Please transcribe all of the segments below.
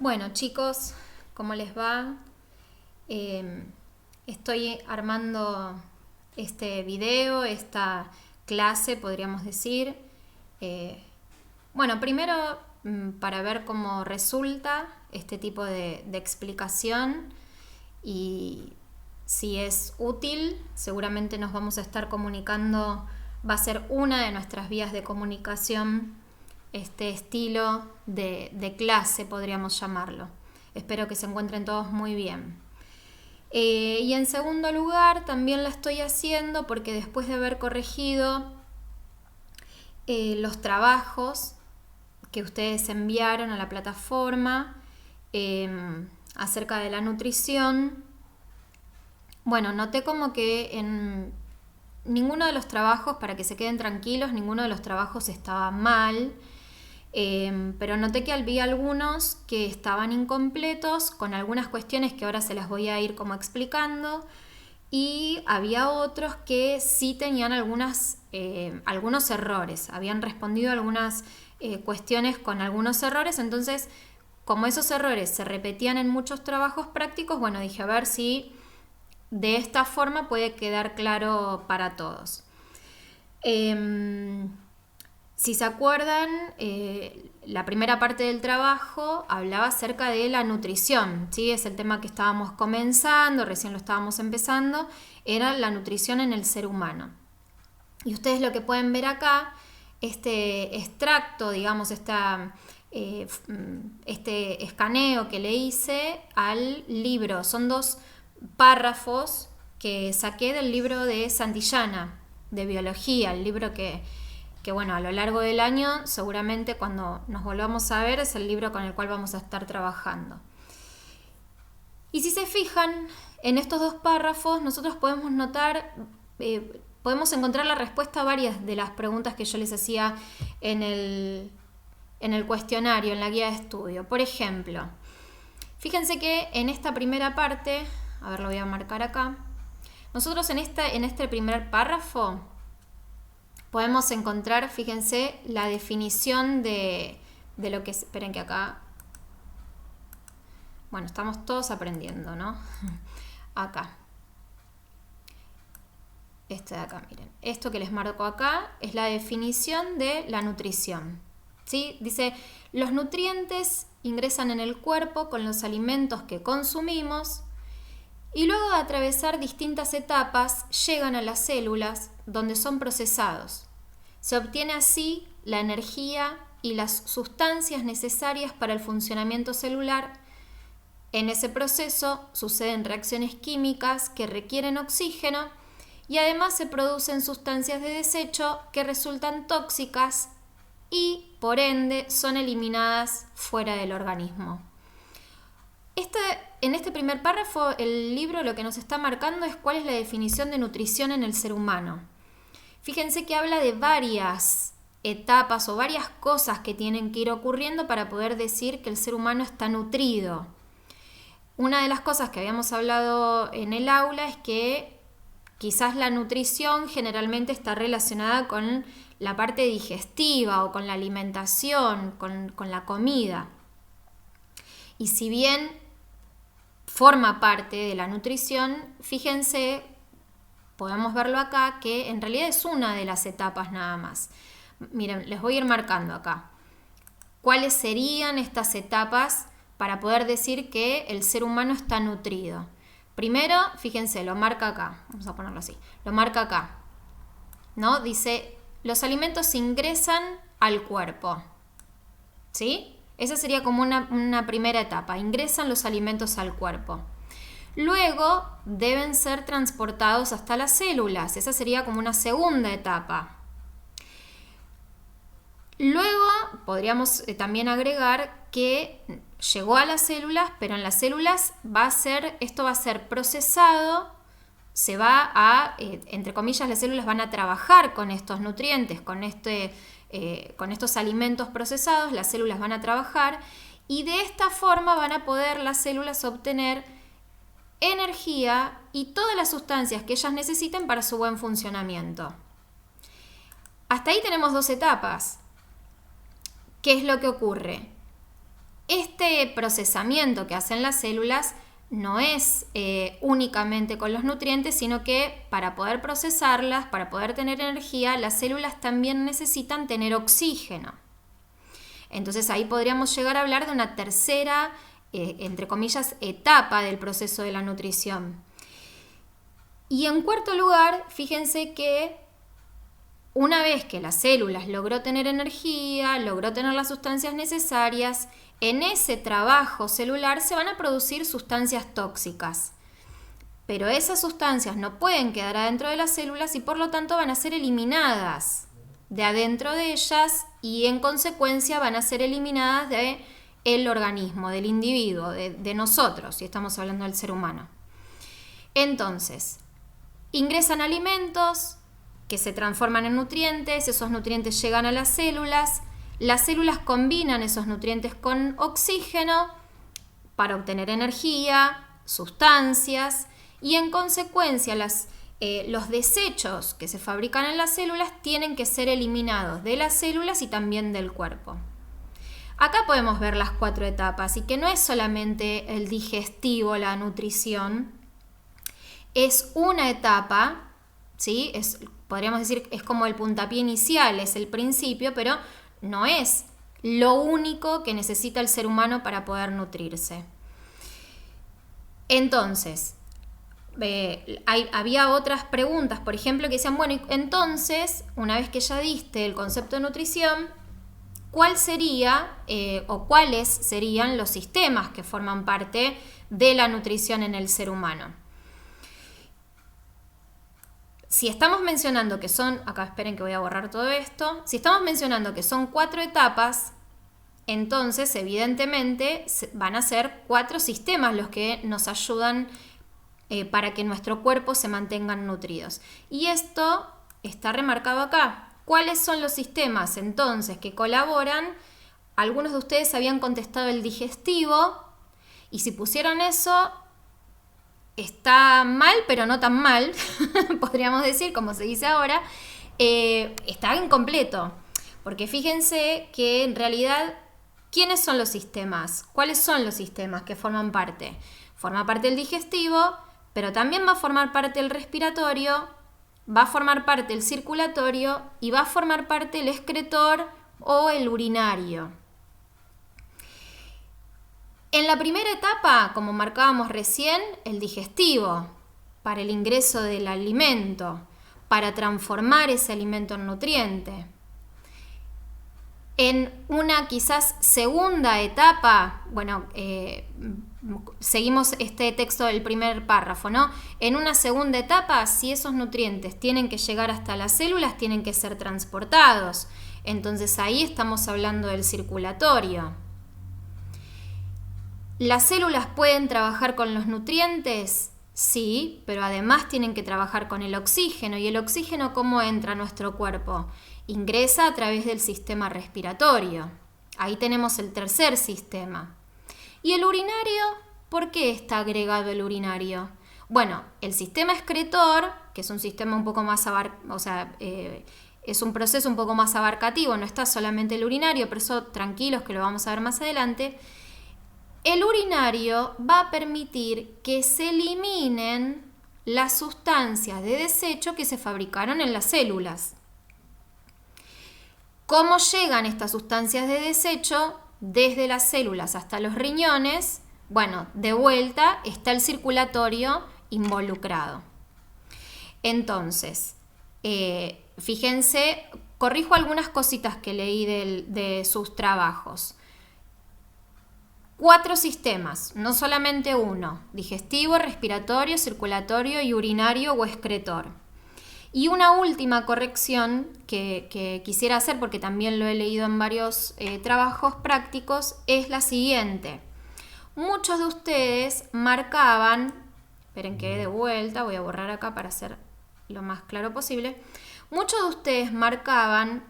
Bueno, chicos, ¿cómo les va? Estoy armando este video, esta clase, podríamos decir. Bueno, primero para ver cómo resulta este tipo de explicación y si es útil, seguramente nos vamos a estar comunicando, va a ser una de nuestras vías de comunicación, este estilo de clase, podríamos llamarlo. Espero que se encuentren todos muy bien. Y en segundo lugar, también la estoy haciendo porque después de haber corregido los trabajos que ustedes enviaron a la plataforma acerca de la nutrición, bueno, noté como que en ninguno de los trabajos, para que se queden tranquilos, ninguno de los trabajos estaba mal, pero noté que había algunos que estaban incompletos con algunas cuestiones que ahora se las voy a ir como explicando, y había otros que sí tenían algunos errores, habían respondido algunas cuestiones con algunos errores. Entonces, como esos errores se repetían en muchos trabajos prácticos, bueno, dije a ver si de esta forma puede quedar claro para todos. Si se acuerdan, la primera parte del trabajo hablaba acerca de la nutrición, ¿sí? Es el tema que estábamos comenzando, recién lo estábamos empezando, era la nutrición en el ser humano. Y ustedes lo que pueden ver acá, este extracto, digamos, este escaneo que le hice al libro, son 2 párrafos que saqué del libro de Santillana, de biología, el libro que bueno, a lo largo del año, seguramente cuando nos volvamos a ver, es el libro con el cual vamos a estar trabajando. Y si se fijan, en estos 2 párrafos nosotros podemos notar, podemos encontrar la respuesta a varias de las preguntas que yo les hacía en el cuestionario, en la guía de estudio. Por ejemplo, fíjense que en esta primera parte, a ver, lo voy a marcar acá, nosotros en este primer párrafo podemos encontrar, fíjense, la definición de lo que es, esperen que acá, bueno, estamos todos aprendiendo, ¿no? Acá. Este de acá, miren. Esto que les marco acá es la definición de la nutrición, ¿sí? Dice, los nutrientes ingresan en el cuerpo con los alimentos que consumimos y luego de atravesar distintas etapas llegan a las células donde son procesados. Se obtiene así la energía y las sustancias necesarias para el funcionamiento celular. En ese proceso suceden reacciones químicas que requieren oxígeno y además se producen sustancias de desecho que resultan tóxicas y por ende son eliminadas fuera del organismo. En este primer párrafo, el libro lo que nos está marcando es cuál es la definición de nutrición en el ser humano. Fíjense que habla de varias etapas o varias cosas que tienen que ir ocurriendo para poder decir que el ser humano está nutrido. Una de las cosas que habíamos hablado en el aula es que quizás la nutrición generalmente está relacionada con la parte digestiva o con la alimentación, con la comida. Y si bien forma parte de la nutrición, fíjense, podemos verlo acá, que en realidad es una de las etapas nada más. Miren, les voy a ir marcando acá. ¿Cuáles serían estas etapas para poder decir que el ser humano está nutrido? Primero, fíjense, lo marca acá. Vamos a ponerlo así. Lo marca acá, ¿no? Dice, los alimentos ingresan al cuerpo, ¿sí? Esa sería como una primera etapa. Ingresan los alimentos al cuerpo. Luego deben ser transportados hasta las células. Esa sería como una segunda etapa. Luego podríamos también agregar que llegó a las células, pero en las células esto va a ser procesado, se va a, entre comillas, las células van a trabajar con estos nutrientes, con estos alimentos procesados, las células van a trabajar y de esta forma van a poder las células obtener energía y todas las sustancias que ellas necesiten para su buen funcionamiento. Hasta ahí tenemos 2 etapas. ¿Qué es lo que ocurre? este procesamiento que hacen las células no es únicamente con los nutrientes, sino que para poder procesarlas, para poder tener energía, las células también necesitan tener oxígeno. Entonces ahí podríamos llegar a hablar de una tercera, entre comillas, etapa del proceso de la nutrición. Y en cuarto lugar, fíjense que una vez que las células logró tener energía, logró tener las sustancias necesarias, en ese trabajo celular se van a producir sustancias tóxicas. Pero esas sustancias no pueden quedar adentro de las células y por lo tanto van a ser eliminadas de adentro de ellas y en consecuencia van a ser eliminadas del organismo, del individuo, de nosotros, si estamos hablando del ser humano. Entonces, ingresan alimentos que se transforman en nutrientes, esos nutrientes llegan a las células combinan esos nutrientes con oxígeno para obtener energía, sustancias y en consecuencia los desechos que se fabrican en las células tienen que ser eliminados de las células y también del cuerpo. Acá podemos ver las 4 etapas y que no es solamente el digestivo, la nutrición, es una etapa, ¿sí? Podríamos decir es como el puntapié inicial, es el principio, pero no es lo único que necesita el ser humano para poder nutrirse. Entonces, había otras preguntas, por ejemplo, que decían, bueno, entonces, una vez que ya diste el concepto de nutrición, ¿cuál sería o cuáles serían los sistemas que forman parte de la nutrición en el ser humano? Si estamos mencionando que son, acá esperen que voy a borrar todo esto, si estamos mencionando que son 4 etapas, entonces evidentemente van a ser 4 sistemas los que nos ayudan para que nuestro cuerpo se mantengan nutridos. Y esto está remarcado acá. ¿Cuáles son los sistemas entonces que colaboran? Algunos de ustedes habían contestado el digestivo y si pusieron eso está mal, pero no tan mal, podríamos decir, como se dice ahora, está incompleto. Porque fíjense que en realidad, ¿quiénes son los sistemas? ¿Cuáles son los sistemas que forman parte? Forma parte el digestivo, pero también va a formar parte el respiratorio, va a formar parte el circulatorio y va a formar parte el excretor o el urinario. En la primera etapa, como marcábamos recién, el digestivo, para el ingreso del alimento, para transformar ese alimento en nutriente. En una quizás segunda etapa, bueno, seguimos este texto del primer párrafo, ¿no? En una segunda etapa, si esos nutrientes tienen que llegar hasta las células, tienen que ser transportados. Entonces ahí estamos hablando del circulatorio. ¿Las células pueden trabajar con los nutrientes? Sí, pero además tienen que trabajar con el oxígeno. ¿Y el oxígeno cómo entra a nuestro cuerpo? Ingresa a través del sistema respiratorio. Ahí tenemos el tercer sistema. ¿Y el urinario? ¿Por qué está agregado el urinario? Bueno, el sistema excretor, que es un sistema un poco más es un proceso un poco más abarcativo, no está solamente el urinario, pero eso tranquilos que lo vamos a ver más adelante. El urinario va a permitir que se eliminen las sustancias de desecho que se fabricaron en las células. ¿Cómo llegan estas sustancias de desecho desde las células hasta los riñones? Bueno, de vuelta está el circulatorio involucrado. Entonces, fíjense, corrijo algunas cositas que leí de sus trabajos. 4 sistemas, no solamente uno: digestivo, respiratorio, circulatorio y urinario o excretor. Y una última corrección que quisiera hacer, porque también lo he leído en varios trabajos prácticos, es la siguiente. Muchos de ustedes marcaban, esperen que de vuelta, voy a borrar acá para hacer lo más claro posible. Muchos de ustedes marcaban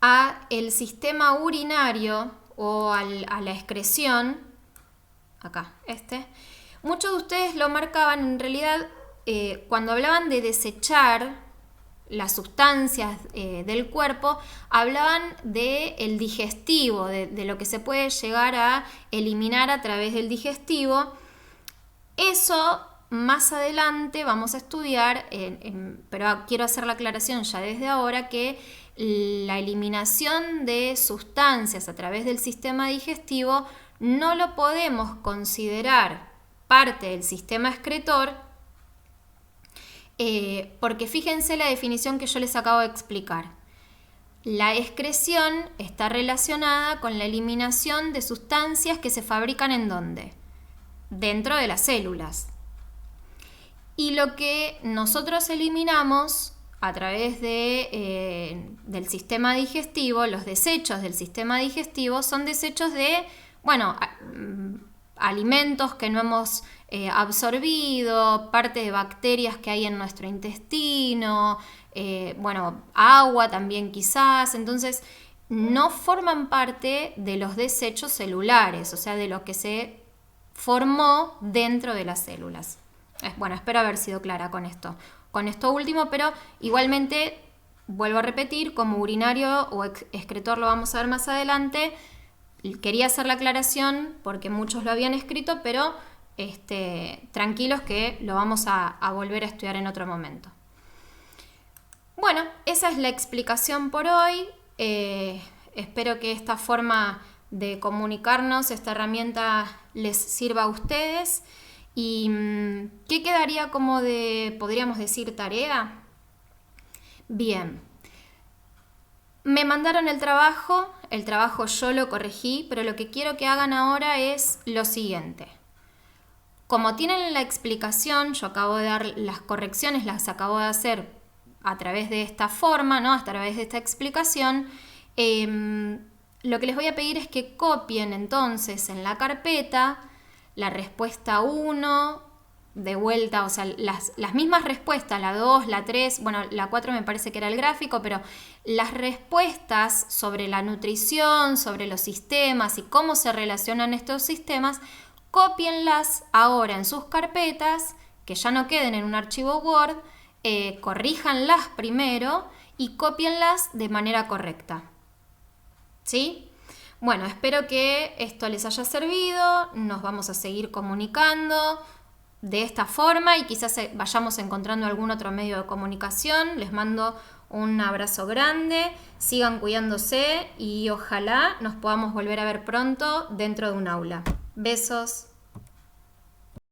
a el sistema urinario o a la excreción, acá, muchos de ustedes lo marcaban en realidad cuando hablaban de desechar las sustancias del cuerpo, hablaban del digestivo, de lo que se puede llegar a eliminar a través del digestivo. Eso más adelante vamos a estudiar, pero quiero hacer la aclaración ya desde ahora que la eliminación de sustancias a través del sistema digestivo no lo podemos considerar parte del sistema excretor, porque fíjense la definición que yo les acabo de explicar. La excreción está relacionada con la eliminación de sustancias que se fabrican ¿en dónde? Dentro de las células. Y lo que nosotros eliminamos a través del sistema digestivo, los desechos del sistema digestivo, son desechos de, alimentos que no hemos absorbido, parte de bacterias que hay en nuestro intestino, agua también quizás. Entonces, no forman parte de los desechos celulares, o sea, de lo que se formó dentro de las células. Espero haber sido clara con esto último, pero igualmente, vuelvo a repetir, como urinario o excretor lo vamos a ver más adelante. Quería hacer la aclaración porque muchos lo habían escrito, pero tranquilos que lo vamos a volver a estudiar en otro momento. Bueno, esa es la explicación por hoy. Espero que esta forma de comunicarnos, esta herramienta les sirva a ustedes. ¿Y qué quedaría como de, podríamos decir, tarea? Bien, me mandaron el trabajo yo lo corregí, pero lo que quiero que hagan ahora es lo siguiente. Como tienen la explicación, yo acabo de dar las correcciones, las acabo de hacer a través de esta forma, ¿no? A través de esta explicación. Lo que les voy a pedir es que copien entonces en la carpeta la respuesta 1, de vuelta, o sea, las mismas respuestas, la 2, la 3, la 4 me parece que era el gráfico, pero las respuestas sobre la nutrición, sobre los sistemas y cómo se relacionan estos sistemas, cópienlas ahora en sus carpetas, que ya no queden en un archivo Word, corríjanlas primero y cópienlas de manera correcta. ¿Sí? Bueno, espero que esto les haya servido, nos vamos a seguir comunicando de esta forma y quizás vayamos encontrando algún otro medio de comunicación. Les mando un abrazo grande, sigan cuidándose y ojalá nos podamos volver a ver pronto dentro de un aula. Besos.